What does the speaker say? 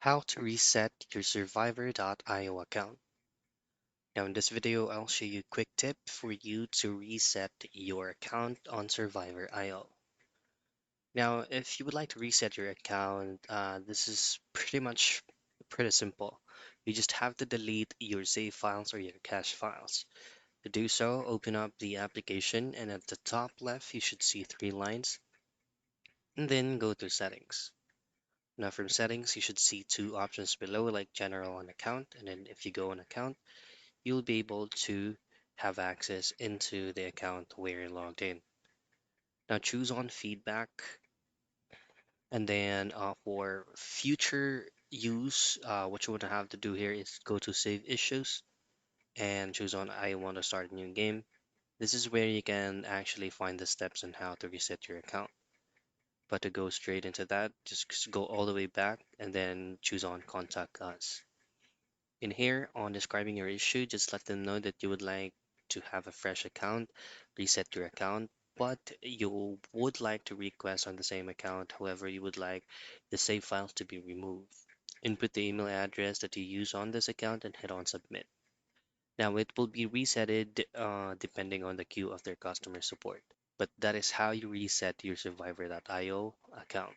How to reset your survivor.io account. Now in this video, I'll show you a quick tip for you to reset your account on Survivor.io. Now, if you would like to reset your account, this is pretty simple. You just have to delete your save files or your cache files. To do so, open up the application and at the top left, you should see three lines and then go to settings. Now from settings, you should see two options below like general and account. And then if you go on account, you'll be able to have access into the account where you're logged in. Now choose on feedback, and then for future use, what you want to have to do here is go to save issues and choose on I want to start a new game. This is where you can actually find the steps on how to reset your account. But to go straight into that, just go all the way back and then choose on contact us. In here, on describing your issue, just let them know that you would like to have a fresh account, reset your account, but you would like to request on the same account. However, you would like the save files to be removed. Input the email address that you use on this account and hit on submit. Now it will be resetted depending on the queue of their customer support. But that is how you reset your survivor.io account.